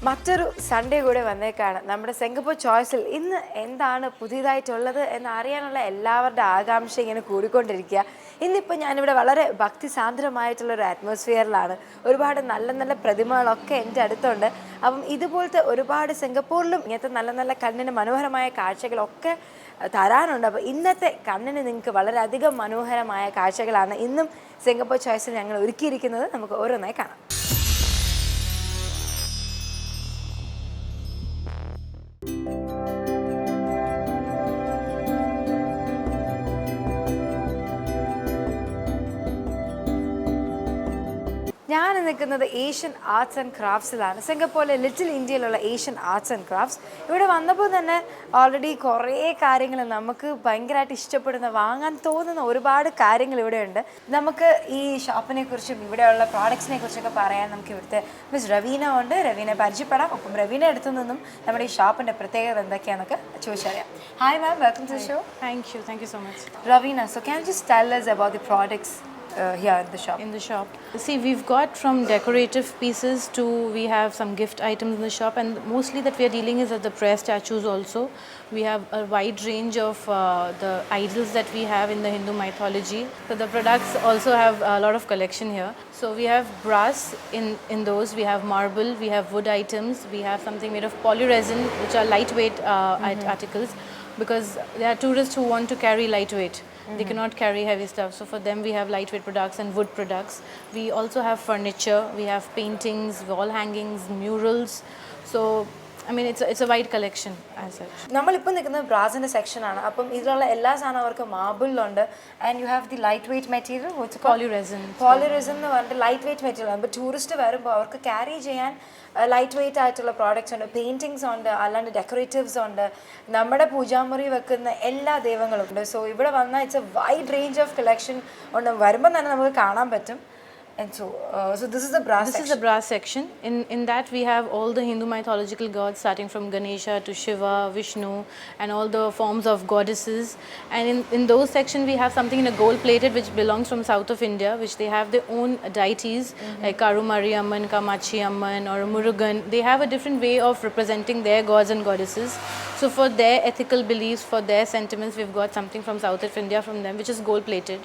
മറ്റൊരു സൺഡേ കൂടെ വന്നേക്കാണ് നമ്മുടെ സിംഗപ്പൂർ ചോയ്സിൽ ഇന്ന് എന്താണ് പുതിയതായിട്ടുള്ളത് എന്നറിയാനുള്ള എല്ലാവരുടെ ആകാംക്ഷ ഇങ്ങനെ കൂടിക്കൊണ്ടിരിക്കുക. ഇന്നിപ്പോൾ ഞാനിവിടെ വളരെ ഭക്തിസാന്ദ്രമായിട്ടുള്ളൊരു അറ്റ്മോസ്ഫിയറിലാണ്. ഒരുപാട് നല്ല നല്ല പ്രതിമകളൊക്കെ എൻ്റെ അടുത്തുണ്ട്. അപ്പം ഇതുപോലത്തെ ഒരുപാട് സിംഗപ്പൂരിലും ഇങ്ങനത്തെ നല്ല നല്ല കണ്ണിന് മനോഹരമായ കാഴ്ചകളൊക്കെ തരാനുണ്ട്. അപ്പോൾ ഇന്നത്തെ കണ്ണിന് നിങ്ങൾക്ക് വളരെയധികം മനോഹരമായ കാഴ്ചകളാണ് ഇന്നും സിംഗപ്പൂർ ചോയ്സിൽ ഞങ്ങൾ ഒരുക്കിയിരിക്കുന്നത്. നമുക്ക് ഓരോന്നായി കാണാം. ഞാൻ നിൽക്കുന്നത് ഏഷ്യൻ ആർട്സ് ആൻഡ് ക്രാഫ്റ്റ്സിലാണ്. സിംഗപ്പൂരിലെ ലിറ്റിൽ ഇന്ത്യയിലുള്ള ഏഷ്യൻ ആർട്സ് ആൻഡ് ക്രാഫ്റ്റ്സ്. ഇവിടെ വന്നപ്പോൾ തന്നെ ഓൾറെഡി കുറേ കാര്യങ്ങൾ നമുക്ക് ഭയങ്കരമായിട്ട് ഇഷ്ടപ്പെടുന്ന, വാങ്ങാൻ തോന്നുന്ന ഒരുപാട് കാര്യങ്ങൾ ഇവിടെയുണ്ട്. നമുക്ക് ഈ ഷോപ്പിനെ കുറിച്ചും ഇവിടെയുള്ള പ്രോഡക്ട്സിനെ കുറിച്ചൊക്കെ പറയാൻ നമുക്ക് ഇവിടുത്തെ മിസ് റവീന ഉണ്ട്. റവീനെ പരിചയപ്പെടാം. ഒപ്പം റവീന അടുത്തു നിന്നും നമ്മുടെ ഈ ഷോപ്പിൻ്റെ പ്രത്യേകത എന്തൊക്കെയാണെന്നൊക്കെ ചോദിച്ചറിയാം. Hi ma'am, welcome to show. Thank you so much. Ravina, so can you just tell us about the products here in the shop? In the shop, see, we've got from decorative pieces to we have some gift items in the shop, and mostly that we are dealing is at the prayer statues also. We have a wide range of the idols that we have in the Hindu mythology. So the products also have a lot of collection here. So we have brass in those, we have marble, we have wood items, we have something made of polyresin, which are lightweight articles, because there are tourists who want to carry lightweight. They cannot carry heavy stuff, so for them we have lightweight products and wood products. We also have furniture, we have paintings, wall hangings, murals. So I mean it's a wide collection as such. നമ്മളിപ്പോൾ നിൽക്കുന്നത് ബ്രാസിൻ്റെ സെക്ഷനാണ്. അപ്പം ഇതിലുള്ള എല്ലാ സാധനവും അവർക്ക് മാർബിളിലുണ്ട്. And you have the light weight material, Polyresin. Polyresin എന്ന് പറഞ്ഞിട്ട് ലൈറ്റ് വെയ്റ്റ് മെറ്റീരിയൽ. അപ്പോൾ ടൂറിസ്റ്റ് വരുമ്പോൾ അവർക്ക് ക്യാരി ചെയ്യാൻ ലൈറ്റ് വെയ്റ്റ് ആയിട്ടുള്ള പ്രോഡക്റ്റ്സ് ഉണ്ട്, പെയിൻറ്റിങ്സ് ഉണ്ട്, അല്ലാണ്ട് ഡെക്കറേറ്റീവ്സ് ഉണ്ട്, നമ്മുടെ പൂജാമുറി വെക്കുന്ന എല്ലാ ദൈവങ്ങളും ഉണ്ട്. സോ ഇവിടെ വന്നാൽ it's A wide range of collection ഉണ്ട്. വരുമ്പോൾ തന്നെ നമുക്ക് കാണാൻ പറ്റും. And so this is the brass section. This is the brass section. In that we have all the Hindu mythological gods, starting from Ganesha to Shiva, Vishnu, and all the forms of goddesses. And in those section we have something in a gold plated which belongs from south of India, which they have their own deities like Karumari Amman, Kamachi Amman, or Murugan. They have a different way of representing their gods and goddesses. So for their ethical beliefs, for their sentiments, we've got something from south of India from them, which is gold plated.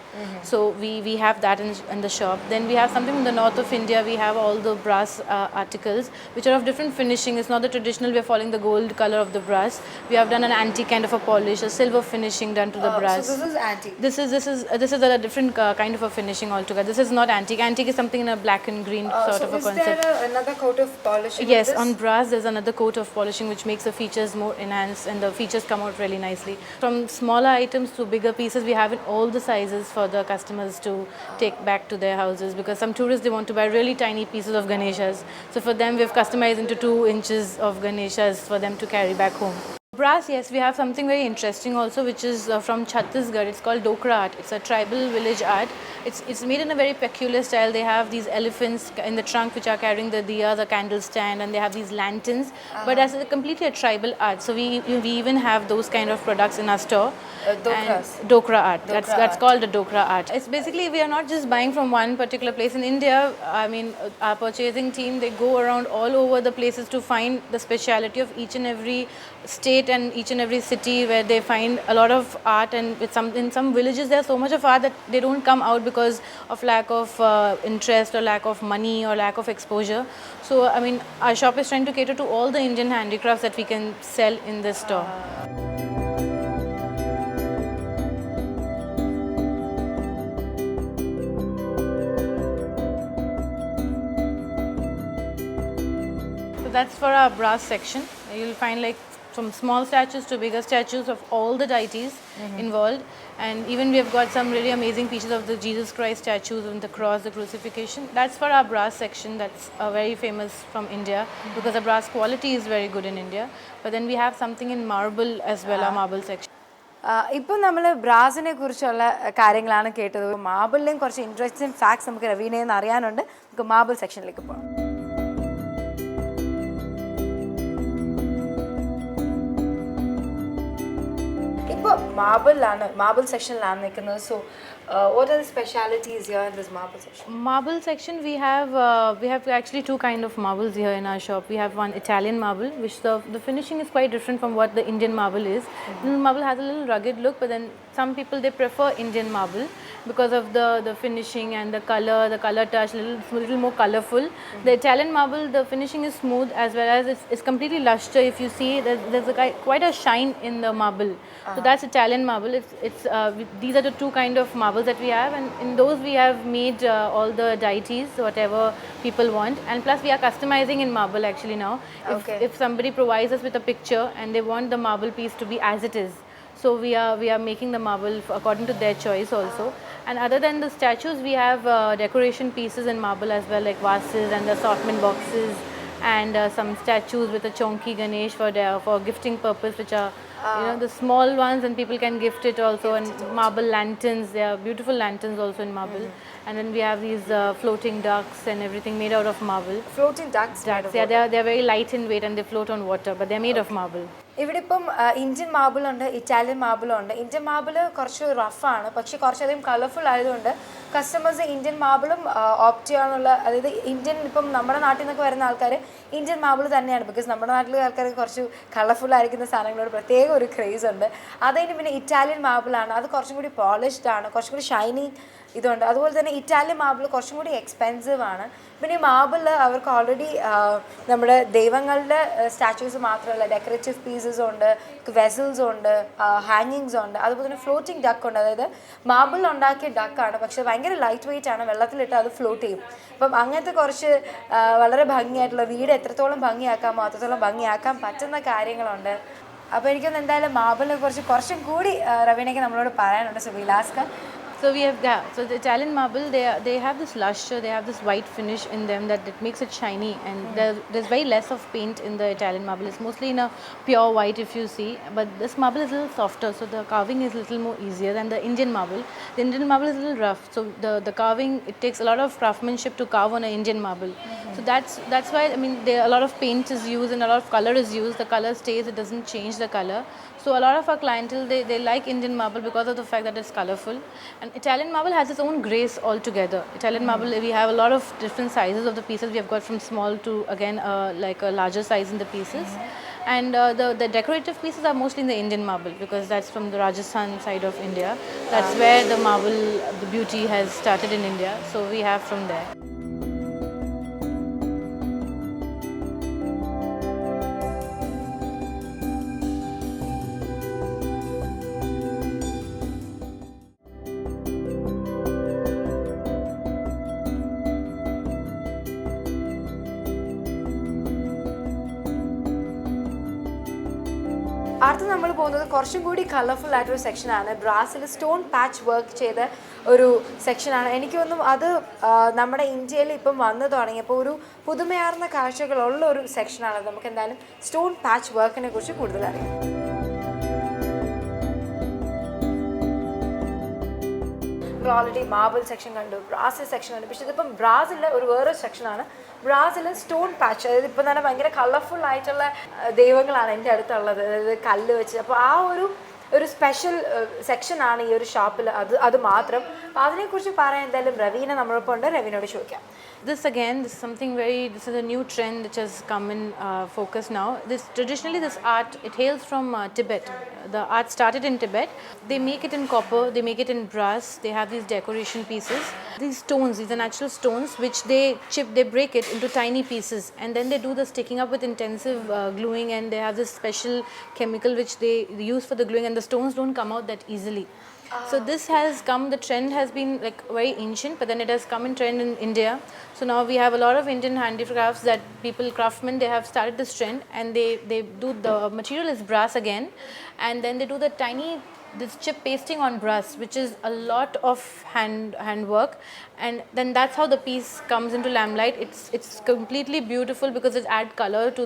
So we have that in the shop. Then we have something from the north of India. We have all the brass articles which are of different finishing. It's not the traditional, we are following the gold color of the brass. We have done an antique kind of a polish, a silver finishing done to the brass. So this is antique. This is a different kind of a finishing altogether. This is not antique. Antique is something in a black and green sort of a concept. Is there another coat of polishing? Yes, on brass there's another coat of polishing which makes the features more enhanced and the features come out really nicely. From smaller items to bigger pieces, we have in all the sizes for the customers to take back to their houses, because some tourists, they want to buy really tiny pieces of Ganeshas. So for them we've customized into 2 inches of Ganeshas for them to carry back home. Brass, yes, we have something very interesting also, which is from Chhattisgarh. It's called Dokra art. It's a tribal village art. It's made in a very peculiar style. They have these elephants in the trunk which are carrying the diya, the candle stand, and they have these lanterns. But as a completely a tribal art. So we even have those kind of products in our store. Dokra art. That's called a Dokra art. It's basically we are not just buying from one particular place. In India, I mean, our purchasing team, they go around all over the places to find the speciality of each and every state and each and every city where they find a lot of art. And in some villages there's so much of art that they don't come out because of lack of interest or lack of money or lack of exposure. So I mean, our shop is trying to cater to all the Indian handicrafts that we can sell in this store. So that's for our brass section. You'll find like from small statues to bigger statues of all the deities involved, and even we have got some really amazing pieces of the Jesus Christ statues and the cross, the crucifixion. That's for our brass section. That's very famous from India because the brass quality is very good in India. But then we have something in marble as well, our marble section. ഇപ്പോൾ നമ്മൾ ബ്രാസിനെ കുറിച്ചുള്ള കാര്യങ്ങളാണ് കേട്ടത്. മാർബിളിലെയും കുറച്ച് interesting facts നമുക്ക് റവീനയിൽ നിന്ന് അറിയാനുണ്ട്. നമുക്ക് marble സെക്ഷനിലേക്ക് പോകാം. ഇപ്പോൾ മാർബിൾ സെക്ഷനിലാണ് നിൽക്കുന്നത്. So What are the specialities here in this marble section? Marble section, we have actually two kind of marbles here in our shop. We have one Italian marble, which the finishing is quite different from what the Indian marble is. Indian marble has a little rugged look, but then some people they prefer Indian marble because of the finishing and the color touch, little more colorful. The Italian marble, the finishing is smooth as well as it's completely luster. If you see, there's quite a shine in the marble. So that's Italian marble. These are the two kind of marbles that we have, and in those we have made all the deities, whatever people want, and plus we are customizing in marble actually now. If somebody provides us with a picture and they want the marble piece to be as it is, so we are making the marble according to their choice also. And other than the statues, we have decoration pieces in marble as well, like vases and the assortment boxes, and some statues with a chonky Ganesh for gifting purpose, which are the small ones, and people can gift it also. And marble lanterns, they are beautiful lanterns also in marble. And then we have these floating ducks and everything made out of marble. Floating ducks? Yeah, they are very light in weight and they float on water, but they are made of marble. ഇവിടെ ഇപ്പം Indian marble ഉണ്ട്, Italian മാർബിളും ഉണ്ട്. Indian marble കുറച്ച് റഫാണ്, പക്ഷേ കുറച്ചധികം colourful ആയതുകൊണ്ട് customers Indian മാർബിളും opt ചെയ്യാനുള്ള, അതായത് ഇന്ത്യൻ ഇപ്പം നമ്മുടെ നാട്ടിൽ നിന്നൊക്കെ വരുന്ന ആൾക്കാർ ഇന്ത്യൻ മാർബിൾ തന്നെയാണ്. ബിക്കോസ് നമ്മുടെ നാട്ടിലെ ആൾക്കാർക്ക് കുറച്ച് കളർഫുൾ ആയിരിക്കുന്ന സാധനങ്ങളോട് പ്രത്യേക ഒരു ക്രേസ് ഉണ്ട്. അതുകഴിഞ്ഞ് പിന്നെ ഇറ്റാലിയൻ മാർബിളാണ്, അത് കുറച്ചും കൂടി പോളിഷ്ഡ് ആണ്, കുറച്ചും കൂടി ഷൈനി ഇതുണ്ട്. അതുപോലെ തന്നെ ഇറ്റാലിയൻ മാർബിൾ കുറച്ചും കൂടി എക്സ്പെൻസീവ് ആണ്. പിന്നെ ഈ മാർബിളിൽ അവർക്ക് ഓൾറെഡി നമ്മുടെ ദൈവങ്ങളുടെ സ്റ്റാച്യൂസ് മാത്രമല്ല, ഡെക്കറേറ്റീവ് പീസസ് ഉണ്ട്, വെസൽസ് ഉണ്ട്, ഹാങ്ങിങ്സ് ഉണ്ട്, അതുപോലെ തന്നെ ഫ്ലോട്ടിംഗ് ഡക്ക് ഉണ്ട്. അതായത് മാർബിളിൽ ഉണ്ടാക്കിയ ഡക്കാണ്, പക്ഷേ ഭയങ്കര ലൈറ്റ് വെയിറ്റ് ആണ്, വെള്ളത്തിലിട്ട് അത് ഫ്ലോട്ട് ചെയ്യും. അപ്പം അങ്ങനത്തെ കുറച്ച് വളരെ ഭംഗിയായിട്ടുള്ള, വീട് എത്രത്തോളം ഭംഗിയാക്കാമോ അത്രത്തോളം ഭംഗിയാക്കാൻ പറ്റുന്ന കാര്യങ്ങളുണ്ട്. അപ്പോൾ എനിക്കൊന്ന് എന്തായാലും മാർബിളിനെ കുറിച്ച് കുറച്ചും കൂടി റവീനയ്ക്ക് നമ്മളോട് പറയാനുണ്ട്. So will ask. So so the Italian marble, they have this luster, they have this white finish in them that it makes it shiny, and there's very less of paint in the Italian marble. It's mostly in a pure white if you see, but this marble is a little softer, so the carving is a little more easier than the Indian marble. The Indian marble is a little rough, so the carving, it takes a lot of craftsmanship to carve on an Indian marble. So that's why, I mean, a lot of paint is used and a lot of color is used. The color stays, it doesn't change the color. So a lot of our clientele, they like Indian marble because of the fact that it's colorful. And Italian marble has its own grace altogether. Italian marble, we have a lot of different sizes of the pieces. We have got from small to, again, like a larger size in the pieces. And the decorative pieces are mostly in the Indian marble, because that's from the Rajasthan side of India. That's where the marble, the beauty has started in India. So we have from there. അടുത്ത് നമ്മൾ പോകുന്നത് കുറച്ചും കൂടി colourful ആയിട്ടൊരു സെക്ഷനാണ്. ബ്രാസിൽ stone patch work ചെയ്ത ഒരു സെക്ഷനാണ്. എനിക്ക് തോന്നുന്നു അത് നമ്മുടെ ഇന്ത്യയിൽ ഇപ്പം വന്നു തുടങ്ങിയപ്പോൾ ഒരു പുതുമയാർന്ന കാഴ്ചകളുള്ള ഒരു സെക്ഷനാണ്. നമുക്ക് എന്തായാലും സ്റ്റോൺ പാച്ച് വർക്കിനെ കുറിച്ച് കൂടുതൽ അറിയാം. ഓൾറെഡി മാർബിൾ സെക്ഷൻ കണ്ടു, ബ്രാസിൽ സെക്ഷൻ കണ്ടു, പക്ഷേ ഇതിപ്പം ബ്രാസിലെ ഒരു വേറൊരു സെക്ഷനാണ്. ബ്രാസിൽ സ്റ്റോൺ പാച്ച്, അതായത് ഇപ്പം തന്നെ ഭയങ്കര കളർഫുൾ ആയിട്ടുള്ള ദൈവങ്ങളാണ് എൻ്റെ അടുത്തുള്ളത്, അതായത് കല്ല് വെച്ച്. അപ്പോൾ ആ ഒരു സ്പെഷ്യൽ സെക്ഷനാണ് ഈ ഒരു ഷോപ്പിൽ, അത് മാത്രം. അപ്പോൾ അതിനെക്കുറിച്ച് പറയാൻ എന്തായാലും റവീന നമ്മളൊപ്പം ഉണ്ട്. റവീനോട് ചോദിക്കാം. This is something this is a new trend which has come in focus now. Traditionally this art, it hails from Tibet. The art started in Tibet. They make it in copper, they make it in brass, they have these decoration pieces. These stones, these are natural stones which they break it into tiny pieces, and then they do the sticking up with intensive gluing, and they have this special chemical which they use for the gluing, and the stones don't come out that easily. So this has come, the trend has been like very ancient, but then it has come in trend in India. So now we have a lot of Indian handicrafts that craftsmen, they have started this trend, and they do, the material is brass again, and then they do this chip pasting on brass, which is a lot of hand work, and then that's how the piece comes into lamplight. It's completely beautiful because it adds color to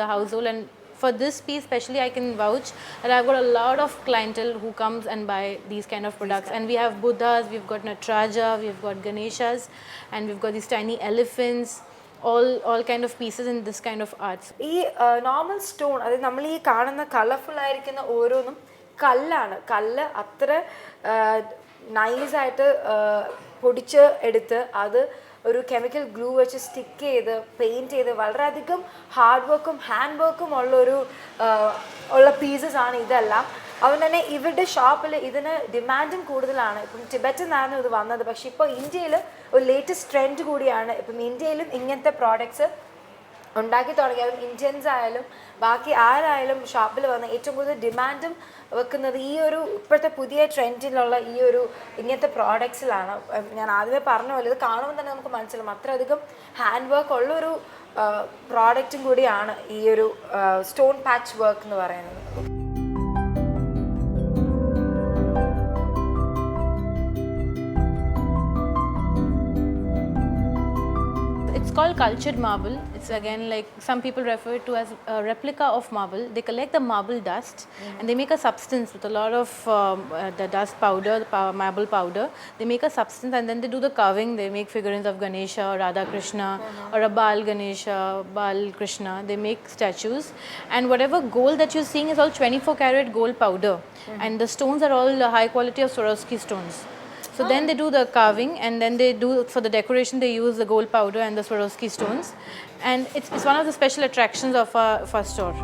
the household. And for this piece especially, I can vouch that I've got a lot of clientele who comes and buy these kind of products. And we have Buddhas, we've got Nataraja, we've got Ganeshas, and we've got these tiny elephants, all kind of pieces in this kind of arts. ഈ normal stone, അതായത് നമ്മൾ ഈ കാണുന്ന colourful ആയിരിക്കുന്ന ഓരോന്നും കല്ലാണ്. കല്ല് അത്ര നൈസായിട്ട് പൊടിച്ച് എടുത്ത് അത് ഒരു കെമിക്കൽ ഗ്ലൂ വെച്ച് സ്റ്റിക്ക് ചെയ്ത് പെയിൻറ്റ് ചെയ്ത് വളരെയധികം ഹാർഡ് വർക്കും ഹാൻഡ് വർക്കും ഉള്ള പീസസ് ആണ് ഇതെല്ലാം. അതുകൊണ്ട് തന്നെ ഇവരുടെ ഷോപ്പിൽ ഇതിന് ഡിമാൻഡും കൂടുതലാണ്. ഇപ്പം ടിബറ്റിൽ നിന്നായിരുന്നു ഇത് വന്നത്, പക്ഷേ ഇപ്പോൾ ഇന്ത്യയിൽ ഒരു ലേറ്റസ്റ്റ് ട്രെൻഡ് കൂടിയാണ്. ഇപ്പം ഇന്ത്യയിലും ഇങ്ങനത്തെ പ്രോഡക്ട്സ് ഉണ്ടാക്കി തുടങ്ങിയാലും ഇന്ത്യൻസ് ആയാലും ബാക്കി ആരായാലും ഷോപ്പിൽ വന്ന് ഏറ്റവും കൂടുതൽ ഡിമാൻഡും വെക്കുന്നത് ഈ ഒരു ഇപ്പോഴത്തെ പുതിയ ട്രെൻഡിലുള്ള ഈ ഒരു ഇങ്ങനത്തെ പ്രോഡക്ട്സിലാണ്. ഞാൻ ആദ്യമേ പറഞ്ഞ പോലെ ഇത് കാണുമ്പോൾ തന്നെ നമുക്ക് മനസ്സിലാവും അത്രയധികം ഹാൻഡ് വർക്ക് ഉള്ളൊരു പ്രോഡക്റ്റും കൂടിയാണ് ഈ ഒരു സ്റ്റോൺ പാച്ച് വർക്ക് എന്ന് പറയുന്നത്. It's called cultured marble. It's again like some people refer to as a replica of marble. They collect the marble dust and they make a substance with a lot of the dust powder, the marble powder. They make a substance and then they do the carving. They make figurines of Ganesha or Radha Krishna or a Bal Ganesha, Bal Krishna. They make statues, and whatever gold that you're seeing is all 24 karat gold powder, and the stones are all high quality of Swarovski stones. So then they do the carving, and then they do for the decoration they use the gold powder and the Swarovski stones, and it's one of the special attractions of our store.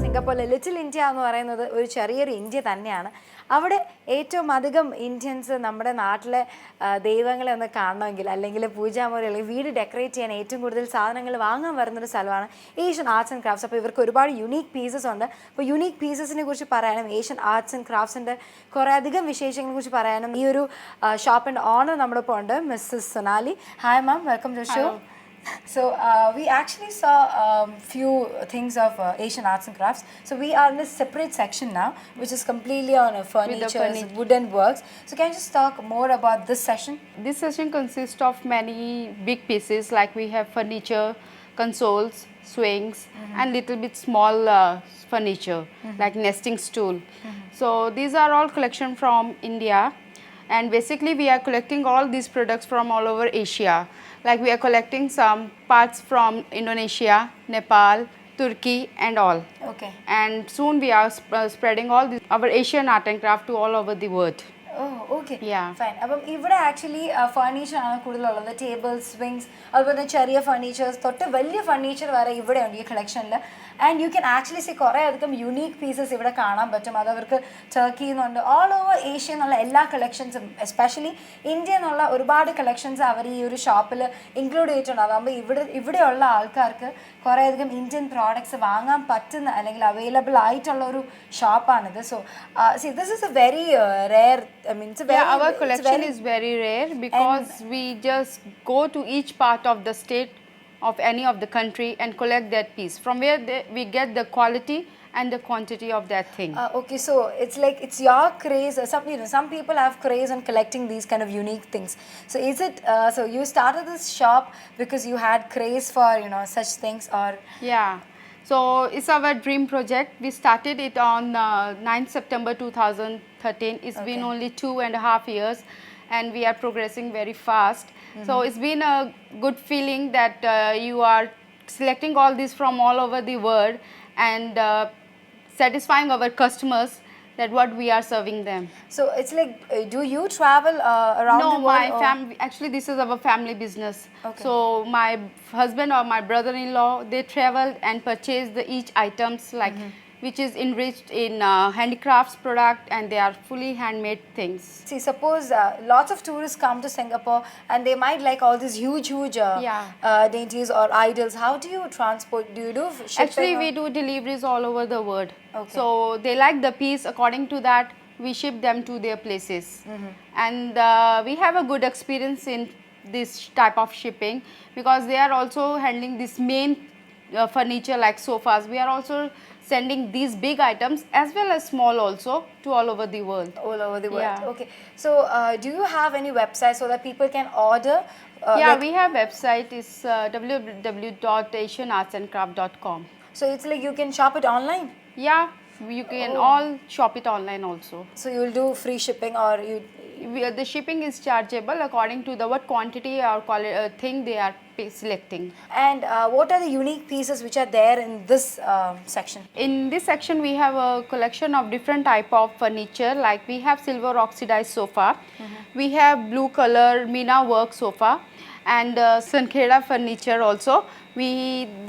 സിംഗപ്പൂരിലെ little India എന്ന് പറയുന്നത് ഒരു ചെറിയൊരു India തന്നെയാണ്. അവിടെ ഏറ്റവും അധികം Indians നമ്മുടെ നാട്ടിലെ ദൈവങ്ങളെ ഒന്ന് കാണണമെങ്കിൽ അല്ലെങ്കിൽ പൂജാമുറി അല്ലെങ്കിൽ വീട് ഡെക്കറേറ്റ് ചെയ്യാൻ ഏറ്റവും കൂടുതൽ സാധനങ്ങൾ വാങ്ങാൻ വരുന്നൊരു സ്ഥലമാണ് ഏഷ്യൻ ആർട്സ് ആൻഡ് ക്രാഫ്റ്റ്സ്. അപ്പോൾ ഇവർക്ക് ഒരുപാട് യുണീക്ക് പീസസ് ഉണ്ട്. അപ്പോൾ യുണീക്ക് പീസസിനെ കുറിച്ച് പറയാനും ഏഷ്യൻ ആർട്സ് ആൻഡ് ക്രാഫ്റ്റ്സിൻ്റെ കുറേ അധികം വിശേഷങ്ങളെ കുറിച്ച് പറയാനും ഈ ഒരു ഷോപ്പിൻ്റെ ഓണർ നമ്മുടെ ഒപ്പം ഉണ്ട്, Mrs Sonali. Hi ma'am, welcome to show. So we actually saw few things of Asian arts and crafts. So we are in this separate section now, which is completely on furniture, wooden works. So can you just talk more about this session? This session consists of many big pieces, like we have furniture, consoles, swings, and little bit small furniture, like nesting stool. So these are all collection from India, and basically we are collecting all these products from all over Asia. Like we are collecting some parts from Indonesia, Nepal, Turkey and all. Okay. And soon we are spreading all this, our Asian art and craft to all over the world. Oh, okay. Yeah. Fine. അപ്പം ഇവിടെ actually furniture ആണ് കൂടുതലുള്ളത്. Tables, swings, അതുപോലെ ചെറിയ furnitures തൊട്ട് വലിയ furniture വരെ ഇവിടെ ഉണ്ട് ഈ കളക്ഷനിൽ. And you can actually see കുറേ അധികം യുണീക്ക് പീസസ് ഇവിടെ കാണാൻ പറ്റും. അത് അവർക്ക് ടർക്കിയിൽ നിന്നുണ്ട്, ഓൾ ഓവർ ഏഷ്യ എന്നുള്ള എല്ലാ കളക്ഷൻസും, എസ്പെഷ്യലി ഇന്ത്യ എന്നുള്ള ഒരുപാട് കളക്ഷൻസ് അവർ ഈ ഒരു ഷോപ്പിൽ ഇൻക്ലൂഡ് ചെയ്തിട്ടുണ്ട്. അതാകുമ്പോൾ ഇവിടെയുള്ള ആൾക്കാർക്ക് കുറേ അധികം ഇന്ത്യൻ പ്രോഡക്ട്സ് വാങ്ങാൻ പറ്റുന്ന അല്ലെങ്കിൽ അവൈലബിൾ ആയിട്ടുള്ള ഒരു ഷോപ്പാണിത്. So see this is a very rare, I mean, our collection is very rare because we just go to each part of the state of any of the country and collect that piece from where we get the quality and the quantity of that thing. Okay, so it's like it's your craze. Some people have craze on collecting these kind of unique things. So is it? So you started this shop because you had craze for such things, or? Yeah. So it's our dream project. We started it on 9th September 2013. It's been only 2.5 years and we are progressing very fast. So it's been a good feeling that you are selecting all this from all over the world and satisfying our customers that what we are serving them. So it's like, do you travel around the world? No, my family, actually this is our family business. Okay. So my husband or my brother-in-law, they travel and purchase each items like which is enriched in handicrafts product, and they are fully handmade things. See, suppose lots of tourists come to Singapore and they might like all these huge dainties or idols. How do you transport? Do you do shipping? Actually, we do deliveries all over the world. So they like the piece. According to that, we ship them to their places. And we have a good experience in this type of shipping, because they are also handling this main furniture like sofas. We are also sending these big items as well as small also to all over the world. All over the world. Yeah. Okay. So, do you have any website so that people can order? We have website. It's www.asianartsandcraft.com. So it's like you can shop it online. Yeah, you can all shop it online also. So you'll do free shipping, or you? The shipping is chargeable according to the what quantity or thing they are selecting. And what are the unique pieces which are there in this section? In this section, we have a collection of different type of furniture. Like we have silver oxidized sofa, we have blue color Mina work sofa, and Sankheda furniture also.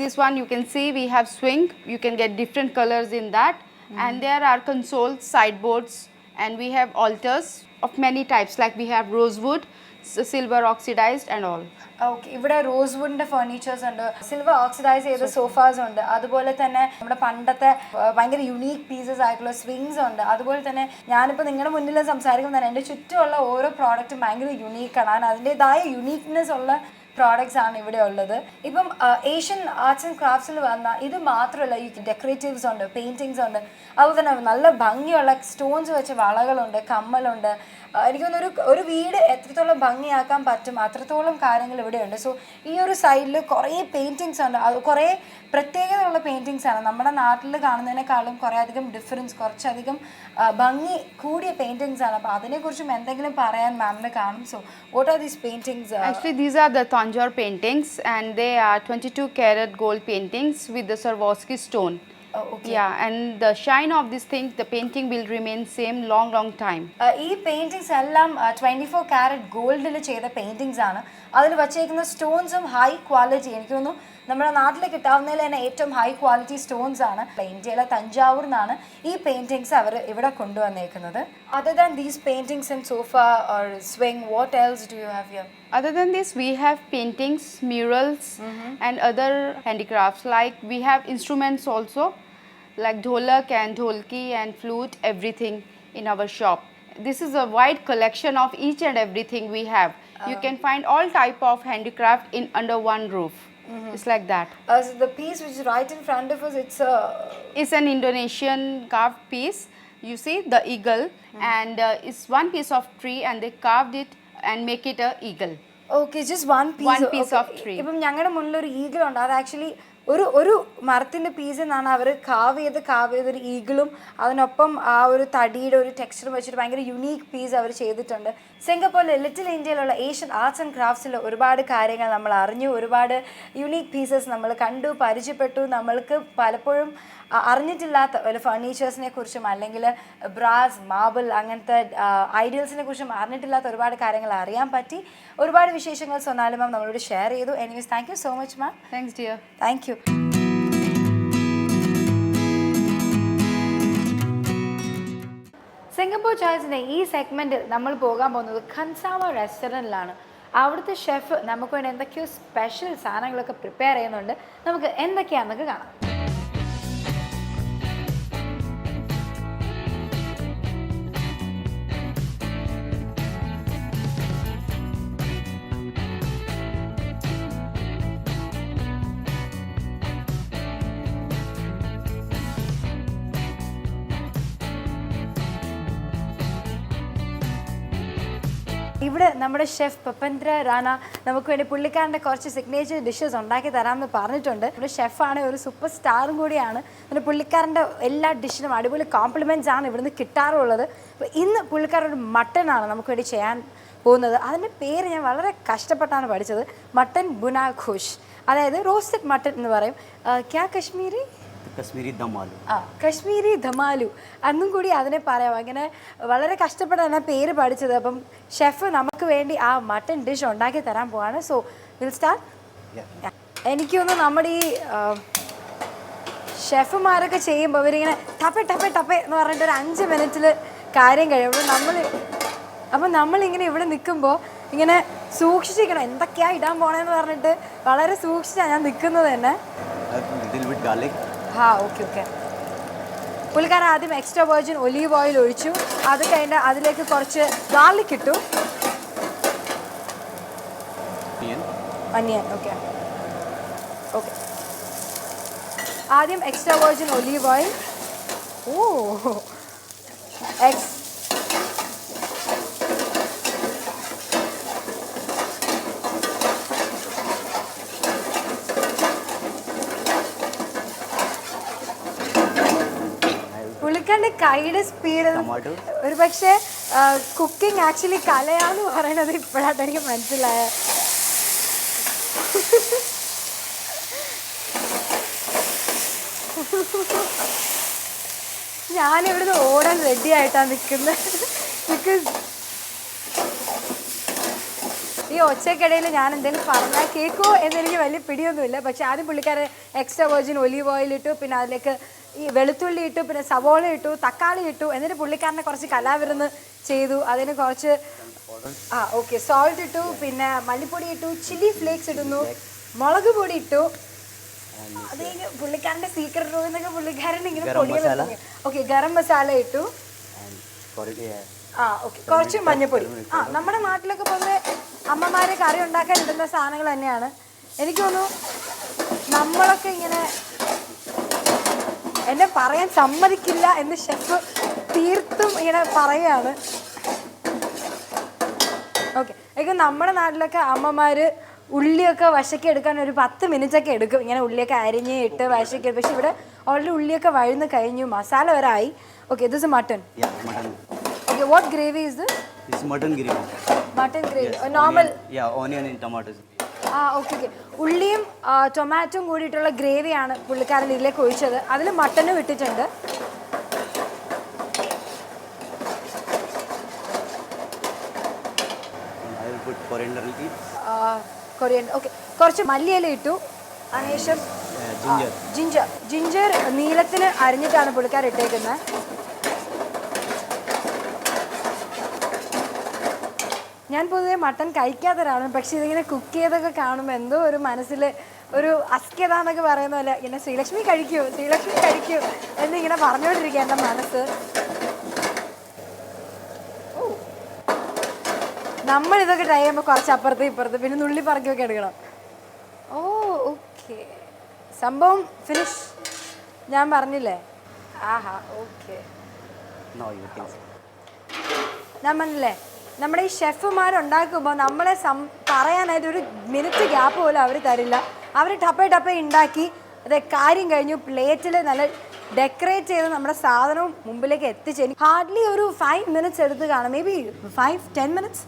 This one you can see we have swing. You can get different colors in that, and there are consoles, sideboards, and we have altars of many types. Like we have rosewood, silver oxidized, and all. Okay, ഇവിടെ റോസ്വുഡിന്റെ furnitures ഉണ്ട്, silver oxidise ചെയ്ത sofas ഉണ്ട്, അതുപോലെ തന്നെ നമ്മുടെ പണ്ടത്തെ ഭയങ്കര unique pieces ആയിട്ടുള്ള സ്വിങ്സ് ഉണ്ട്. അതുപോലെ തന്നെ ഞാനിപ്പോൾ നിങ്ങളുടെ മുന്നിൽ സംസാരിക്കുമ്പോൾ തന്നെ എൻ്റെ ചുറ്റുമുള്ള ഓരോ പ്രോഡക്റ്റും ഭയങ്കര യുണീക്കാണ്. അതിന് അതിൻ്റെതായ യുണീക്നെസ് ഉള്ള പ്രോഡക്ട്സ് ആണ് ഇവിടെ ഉള്ളത്. ഇപ്പം ഏഷ്യൻ ആർട്സ് ആൻഡ് ക്രാഫ്റ്റ്സിൽ വന്ന ഇത് മാത്രമല്ല, ഈ ഡെക്കറേറ്റീവ്സ് ഉണ്ട്, പെയിൻറ്റിങ്സ് ഉണ്ട്, അതുപോലെ തന്നെ നല്ല ഭംഗിയുള്ള സ്റ്റോൺസ് വെച്ച വളകളുണ്ട്, കമ്മലുണ്ട്. എനിക്ക് തോന്നുന്നു ഒരു വീട് എത്രത്തോളം ഭംഗിയാക്കാൻ പറ്റും അത്രത്തോളം കാര്യങ്ങൾ ഇവിടെയുണ്ട്. സോ ഈ ഒരു സൈഡിൽ കുറേ പെയിൻറ്റിങ്സ് ഉണ്ട്, അത് കുറേ പ്രത്യേകതയുള്ള പെയിൻറ്റിങ്സ് ആണ്. നമ്മുടെ നാട്ടിൽ കാണുന്നതിനേക്കാളും കുറേ അധികം ഡിഫറൻസ്, കുറച്ചധികം ഭംഗി കൂടിയ പെയിൻറ്റിങ്സ് ആണ്. അപ്പോൾ അതിനെക്കുറിച്ചും എന്തെങ്കിലും പറയാൻ മാമിന് കാണും. So what are these paintings? Actually, these are the Tanjore paintings, and they are 22 karat gold paintings with the Swarovski stone. Okay. Yeah, and the shine of this thing, the painting will remain same long time. ഈ paintings എല്ലാം 24 carrot ഗോൾഡിൽ ചെയ്ത paintings ആണ്. അതിൽ വച്ചേക്കുന്ന സ്റ്റോൺസും high quality. എനിക്ക് തോന്നുന്നു നമ്മുടെ നാട്ടിൽ കിട്ടാവുന്നതിൽ തന്നെ ഏറ്റവും ഹൈ ക്വാളിറ്റി സ്റ്റോൺസ് ആണ്. ഇന്ത്യയിലെ തഞ്ചാവൂർ നിന്നാണ് ഈ പെയിൻറ്റിങ്സ് അവർ ഇവിടെ കൊണ്ടുവന്നേക്കുന്നത്. Other than these paintings and sofa or swing, what else do you have here? Other than this, we have paintings, murals, and other handicrafts. Like we have instruments also, like dholak and dholki and flute, everything in our shop. This is a wide collection of each and everything we have. You can find all type of handicraft in under one roof. It's like that. So the piece which is right in front of us, It's an Indonesian carved piece. You see the eagle, and it's one piece of tree, and they carved it and make it a eagle. Okay, just one piece of tree. ഇപ്പം ഞങ്ങളുടെ മുന്നിൽ ഒരു eagle ഉണ്ട്. അത് actually ഒരു മരത്തിൻ്റെ പീസിൽ നിന്നാണ് അവർ കാവ് ചെയ്തൊരു ഈഗിളും അതിനൊപ്പം ആ ഒരു തടിയുടെ ഒരു ടെക്സ്ചറും വെച്ചിട്ട് ഭയങ്കര യുണീക്ക് പീസ് അവർ ചെയ്തിട്ടുണ്ട്. സിംഗപ്പൂരിലെ ലിറ്റിൽ ഇന്ത്യയിലുള്ള ഏഷ്യൻ ആർട്സ് ആൻഡ് ക്രാഫ്റ്റ്സിൽ ഒരുപാട് കാര്യങ്ങൾ നമ്മൾ അറിഞ്ഞു, ഒരുപാട് യുണീക്ക് പീസസ് നമ്മൾ കണ്ടു, പരിചയപ്പെട്ടു. നമ്മൾക്ക് പലപ്പോഴും അറിഞ്ഞിട്ടില്ലാത്ത ഒരു ഫർണിച്ചേഴ്സിനെ കുറിച്ചും അല്ലെങ്കിൽ ബ്രാസ്, മാർബിൾ അങ്ങനത്തെ ഐഡിയൽസിനെ കുറിച്ചും അറിഞ്ഞിട്ടില്ലാത്ത ഒരുപാട് കാര്യങ്ങൾ അറിയാൻ പറ്റി. ഒരുപാട് വിശേഷങ്ങൾ സൊനാലി മാം നമ്മളോട് ഷെയർ ചെയ്തു. Anyways thank you so much ma'am. Thanks, dear. Thank you. Singapore ചോയ്സിൻ്റെ ഈ സെഗ്മെൻറ്റിൽ നമ്മൾ പോകാൻ പോകുന്നത് ഖൻസാമ റെസ്റ്റോറൻറ്റിലാണ്. അവിടുത്തെ ഷെഫ് നമുക്ക് വേണ്ടി എന്തൊക്കെയോ സ്പെഷ്യൽ സാധനങ്ങളൊക്കെ പ്രിപ്പയർ ചെയ്യുന്നുണ്ട്. നമുക്ക് എന്തൊക്കെയാണെന്നൊക്കെ കാണാം. ഇവിടെ നമ്മുടെ ഷെഫ് പപ്പന്ദ്ര റാണ നമുക്ക് വേണ്ടി പുള്ളിക്കാരൻ്റെ കുറച്ച് സിഗ്നേച്ചർ ഡിഷസ് ഉണ്ടാക്കി തരാമെന്ന് പറഞ്ഞിട്ടുണ്ട്. നമ്മുടെ ഷെഫാണ്, ഒരു സൂപ്പർ സ്റ്റാറും കൂടിയാണ്. പിന്നെ പുള്ളിക്കാരൻ്റെ എല്ലാ ഡിഷിനും അടിപൊളി കോംപ്ലിമെൻറ്റ്സ് ആണ് ഇവിടുന്ന് കിട്ടാറുള്ളത്. അപ്പോൾ ഇന്ന് പുള്ളിക്കാരൊരു മട്ടനാണ് നമുക്ക് വേണ്ടി ചെയ്യാൻ പോകുന്നത്. അതിൻ്റെ പേര് ഞാൻ വളരെ കഷ്ടപ്പെട്ടാണ് പഠിച്ചത്. മട്ടൻ ബുനാ ഖുഷ്, അതായത് റോസ്റ്റഡ് മട്ടൻ എന്ന് പറയും. ക്യാ കശ്മീരി കശ്മീരി ദമാലു. കശ്മീരി ധമാലു അന്നും കൂടി അതിനെ പറയാം. അങ്ങനെ വളരെ കഷ്ടപ്പെട്ടാണ് ആ പേര് പഠിച്ചത്. അപ്പം ഷെഫ് നമുക്ക് വേണ്ടി ആ മട്ടൻ ഡിഷ് ഉണ്ടാക്കി തരാൻ പോവാണ്. So will start. എനിക്കൊന്ന് നമ്മുടെ ഈ ഷെഫുമാരൊക്കെ ചെയ്യുമ്പോൾ അവരിങ്ങനെ ടപ്പേ ടപ്പേ ടപ്പേ എന്ന് പറഞ്ഞിട്ട് ഒരു 5 മിനിറ്റിൽ കാര്യം കഴിയും. അപ്പം നമ്മളിങ്ങനെ ഇവിടെ നിൽക്കുമ്പോൾ ഇങ്ങനെ സൂക്ഷിച്ചിരിക്കണം എന്തൊക്കെയാണ് ഇടാൻ പോണേന്ന് പറഞ്ഞിട്ട് വളരെ സൂക്ഷിച്ചാണ് ഞാൻ നിൽക്കുന്നത് തന്നെ. Okay okay. പുള്ളിക്കാരൻ ആദ്യം എക്സ്ട്രാ വെർജിൻ ഒലീവ് ഓയിൽ ഒഴിച്ചു. അത് കഴിഞ്ഞ് അതിലേക്ക് കുറച്ച് ഗാർലിക് ഇട്ടു. അനിയൻ ഓക്കെ ഓക്കെ. ആദ്യം എക്സ്ട്രാ വെർജിൻ ഒലീവ് ഓയിൽ. പുള്ളിക്കാരൻ്റെ കൈയുടെ സ്പീഡ് ഒരു പക്ഷേ കുക്കിംഗ് ആക്ച്വലി കലയാന്ന് പറയണത് ഇപ്പോഴാണ് എനിക്ക് മനസ്സിലായത്. ഞാനിവിടുന്ന് ഓടാൻ റെഡി ആയിട്ടാണ് നിൽക്കുന്നത്. ബിക്കോസ് ഈ ഒച്ചക്കിടയിൽ ഞാൻ എന്തെങ്കിലും പറഞ്ഞാൽ കേൾക്കുമോ എന്നെനിക്ക് വലിയ പിടിയൊന്നുമില്ല. പക്ഷെ ആദ്യം പുള്ളിക്കാരൻ എക്സ്ട്രാ വെർജിൻ ഒലീവ് ഓയിൽ ഇട്ടു, പിന്നെ അതിലേക്ക് ഈ വെളുത്തുള്ളി ഇട്ടു, പിന്നെ സവോള ഇട്ടു, തക്കാളി ഇട്ടു. എന്നിട്ട് പുള്ളിക്കാരനെ കുറച്ച് കലാവിരുന്ന് ചെയ്തു. അതിന് കുറച്ച് ഓക്കെ സോൾട്ട് ഇട്ടു, പിന്നെ മല്ലിപ്പൊടി ഇട്ടു, ചില്ലി ഫ്ലേക്സ് ഇടുന്നു, മുളക് പൊടി ഇട്ടു. അത് കഴിഞ്ഞ് പുള്ളിക്കാരൻ്റെ സീക്രട്ട് റൂമിൽ നിന്നൊക്കെ പുള്ളിക്കാരൻ ഇങ്ങനെ പൊടികൾ ഓക്കെ ഗരം മസാല ഇട്ടു. ഓക്കെ കുറച്ച് മഞ്ഞൾപ്പൊടി. നമ്മുടെ നാട്ടിലൊക്കെ പൊതുവെ അമ്മമാരെ കറി ഉണ്ടാക്കാൻ ഇടുന്ന സാധനങ്ങൾ തന്നെയാണ്. എനിക്ക് തോന്നുന്നു നമ്മളൊക്കെ ഇങ്ങനെ എന്നെ പറയാൻ സമ്മതിക്കില്ല എന്ന് ഷെഫ് തീർത്തും ഇങ്ങനെ പറയുകയാണ്. ഓക്കെ എനിക്ക് നമ്മുടെ നാട്ടിലൊക്കെ അമ്മമാർ ഉള്ളിയൊക്കെ വശക്കി എടുക്കാൻ ഒരു 10 മിനിറ്റൊക്കെ എടുക്കും, ഇങ്ങനെ ഉള്ളിയൊക്കെ അരിഞ്ഞ് ഇട്ട് വശക്കി. പക്ഷെ ഇവിടെ ഓൾറെഡി ഉള്ളിയൊക്കെ വഴന്ന് കഴിഞ്ഞു, മസാല വരെ ആയി. Okay this is mutton. Okay, what gravy is this? This is mutton gravy. Mutton gravy. A normal. Onion and tomatoes. Okay okay. ഉള്ളിയും ടൊമാറ്റോയും കൂടിയിട്ടുള്ള ഗ്രേവിയാണ് പുള്ളിക്കാരൻ ഇതിലേക്ക് ഒഴിച്ചത്. അതിൽ മട്ടനും ഇട്ടിട്ടുണ്ട്. I will put coriander leaves. Coriander okay. കുറച്ച് മല്ലിയില ഇട്ടു. അതിനുശേഷം ജിഞ്ചർ നീളത്തിന് അരിഞ്ഞിട്ടാണ് പുള്ളിക്കാരൻ ഇട്ടേക്കുന്നത്. ഞാൻ പൊതുവെ മട്ടൺ കഴിക്കാത്തവരാണ്. പക്ഷെ ഇതിങ്ങനെ കുക്ക് ചെയ്തൊക്കെ കാണുമ്പോൾ എന്തോ ഒരു മനസ്സിൽ ഒരു അസ്ക്യത എന്നൊക്കെ പറയുന്ന പോലെ ഇങ്ങനെ ശ്രീലക്ഷ്മി കഴിക്കൂ എന്നിങ്ങനെ പറഞ്ഞുകൊണ്ടിരിക്കുക എൻ്റെ മനസ്സ്. നമ്മളിതൊക്കെ ട്രൈ ചെയ്യുമ്പോൾ കുറച്ച് അപ്പുറത്ത് ഇപ്പുറത്ത് പിന്നെ നുള്ളി പറക്കൊക്കെ എടുക്കണം. ഓക്കെ സംഭവം ഫിനിഷ്. ഞാൻ പറഞ്ഞില്ലേ ഓക്കെ. ഞാൻ പറഞ്ഞില്ലേ നമ്മുടെ ഈ ഷെഫുമാരുണ്ടാക്കുമ്പോൾ നമ്മളെ പറയാനായിട്ട് ഒരു മിനിറ്റ് ഗ്യാപ്പ് പോലും അവർ തരില്ല. അവർ ടപ്പേ ഉണ്ടാക്കി അത് കാര്യം കഴിഞ്ഞു പ്ലേറ്റിൽ നല്ല ഡെക്കറേറ്റ് ചെയ്ത് നമ്മുടെ സാധനവും മുമ്പിലേക്ക് എത്തിച്ചു. ഹാർഡ്ലി ഒരു 5 മിനിറ്റ്സ് എടുത്ത് കാണും. May be 5-10 minutes.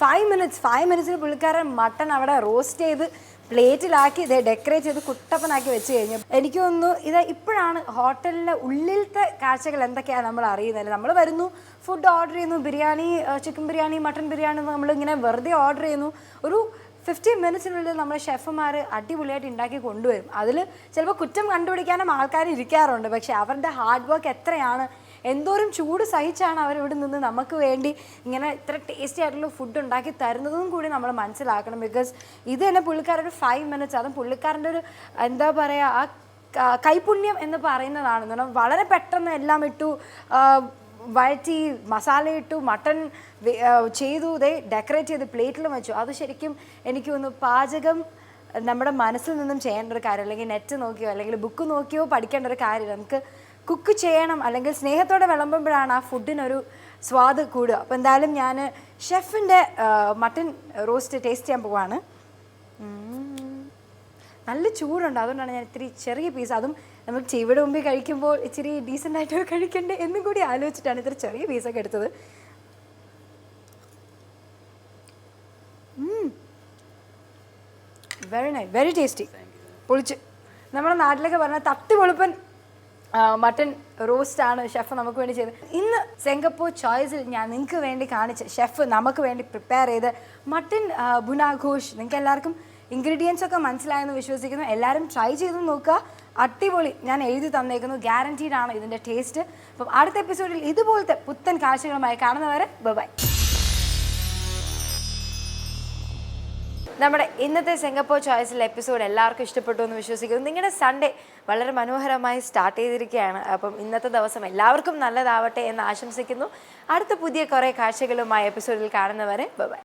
5 മിനിറ്റ്സിന് പുള്ളിക്കാരൻ മട്ടൺ അവിടെ റോസ്റ്റ് ചെയ്ത് പ്ലേറ്റിലാക്കി ഇത് ഡെക്കറേറ്റ് ചെയ്ത് കുട്ടപ്പനാക്കി വെച്ച് കഴിഞ്ഞു. എനിക്ക് തോന്നുന്നു ഇത് ഇപ്പോഴാണ് ഹോട്ടലിലെ ഉള്ളിലത്തെ കാഴ്ചകൾ എന്തൊക്കെയാണ് നമ്മൾ അറിയുന്നത്. നമ്മൾ വരുന്നു, ഫുഡ് ഓർഡർ ചെയ്യുന്നു, ബിരിയാണി, ചിക്കൻ ബിരിയാണി, മട്ടൺ ബിരിയാണി നമ്മളിങ്ങനെ വെറുതെ ഓർഡർ ചെയ്യുന്നു. ഒരു 15 മിനിറ്റ്സിനുള്ളിൽ നമ്മുടെ ഷെഫുമാർ അടിപൊളിയായിട്ട് ഉണ്ടാക്കി കൊണ്ടുവരും. അതിൽ ചിലപ്പോൾ കുറ്റം കണ്ടുപിടിക്കാനും ആൾക്കാർ ഇരിക്കാറുണ്ട്. പക്ഷേ അവരുടെ ഹാർഡ് വർക്ക് എത്രയാണ്, എന്തോരം ചൂട് സഹിച്ചാണ് അവരിവിടെ നിന്ന് നമുക്ക് വേണ്ടി ഇങ്ങനെ ഇത്ര ടേസ്റ്റി ആയിട്ടുള്ള ഫുഡ് ഉണ്ടാക്കി തരുന്നതും കൂടി നമ്മൾ മനസ്സിലാക്കണം. ബിക്കോസ് ഇത് തന്നെ പുള്ളിക്കാരൊരു 5 മിനിറ്റ്സ്, അതും പുള്ളിക്കാരൻ്റെ ഒരു എന്താ പറയുക കൈപുണ്യം എന്ന് പറയുന്നതാണ്. വളരെ പെട്ടെന്ന് എല്ലാം ഇട്ടു, വഴറ്റി മസാല ഇട്ടു, മട്ടൺ ചെയ്തു, ഡെക്കറേറ്റ് ചെയ്ത് പ്ലേറ്റിലും വെച്ചു. അത് ശരിക്കും എനിക്ക് തോന്നുന്നു പാചകം നമ്മുടെ മനസ്സിൽ നിന്നും ചെയ്യേണ്ട ഒരു കാര്യം, അല്ലെങ്കിൽ നെറ്റ് നോക്കിയോ അല്ലെങ്കിൽ ബുക്ക് നോക്കിയോ പഠിക്കേണ്ട ഒരു കാര്യമില്ല. നമുക്ക് കുക്ക് ചെയ്യണം, അല്ലെങ്കിൽ സ്നേഹത്തോടെ വിളമ്പുമ്പോഴാണ് ആ ഫുഡിനൊരു സ്വാദ് കൂടുക. അപ്പോൾ എന്തായാലും ഞാൻ ഷെഫിൻ്റെ മട്ടൺ റോസ്റ്റ് ടേസ്റ്റ് ചെയ്യാൻ പോവാണ്. നല്ല ചൂടുണ്ട്, അതുകൊണ്ടാണ് ഞാൻ ഇത്തിരി ചെറിയ പീസ്, അതും നമുക്ക് ഇവിടെ മുമ്പിൽ കഴിക്കുമ്പോൾ ഇച്ചിരി ഡീസൻ്റായിട്ട് കഴിക്കണ്ടേ എന്നും കൂടി ആലോചിച്ചിട്ടാണ് ഇത്ര ചെറിയ പീസൊക്കെ എടുത്തത്. Very nice, very tasty. പൊളിച്ച് നമ്മുടെ നാട്ടിലൊക്കെ പറഞ്ഞാൽ തട്ടി പൊളിപ്പൻ മട്ടൺ റോസ്റ്റാണ് ഷെഫ് നമുക്ക് വേണ്ടി ചെയ്തത്. ഇന്ന് സിംഗപ്പൂർ ചോയ്സിൽ ഞാൻ നിങ്ങൾക്ക് വേണ്ടി കാണിച്ച ഷെഫ് നമുക്ക് വേണ്ടി പ്രിപ്പയർ ചെയ്ത് മട്ടൺ ബുനാഘോഷ് നിങ്ങൾക്ക് എല്ലാവർക്കും ഇൻഗ്രീഡിയൻസ് ഒക്കെ മനസ്സിലായെന്ന് വിശ്വസിക്കുന്നു. എല്ലാവരും ട്രൈ ചെയ്ത് നോക്കുക. അടിപൊളി, ഞാൻ എഴുതി തന്നേക്കുന്നു, ഗ്യാരൻറ്റീഡ് ആണ് ഇതിൻ്റെ ടേസ്റ്റ്. അപ്പം അടുത്ത എപ്പിസോഡിൽ ഇതുപോലത്തെ പുത്തൻ കാഴ്ചകളുമായി കാണുന്നവരെ ബൈ. നമ്മുടെ ഇന്നത്തെ സിംഗപ്പൂർ ചോയ്സിലെ എപ്പിസോഡ് എല്ലാവർക്കും ഇഷ്ടപ്പെട്ടു എന്ന് വിശ്വസിക്കുന്നു. നിങ്ങളുടെ സൺഡേ വളരെ മനോഹരമായി സ്റ്റാർട്ട് ചെയ്തിരിക്കുകയാണ്. അപ്പം ഇന്നത്തെ ദിവസം എല്ലാവർക്കും നല്ലതാവട്ടെ എന്ന് ആശംസിക്കുന്നു. അടുത്ത പുതിയ കുറേ കാഴ്ചകളുമായി എപ്പിസോഡിൽ കാണുന്നവരെ ബൈ.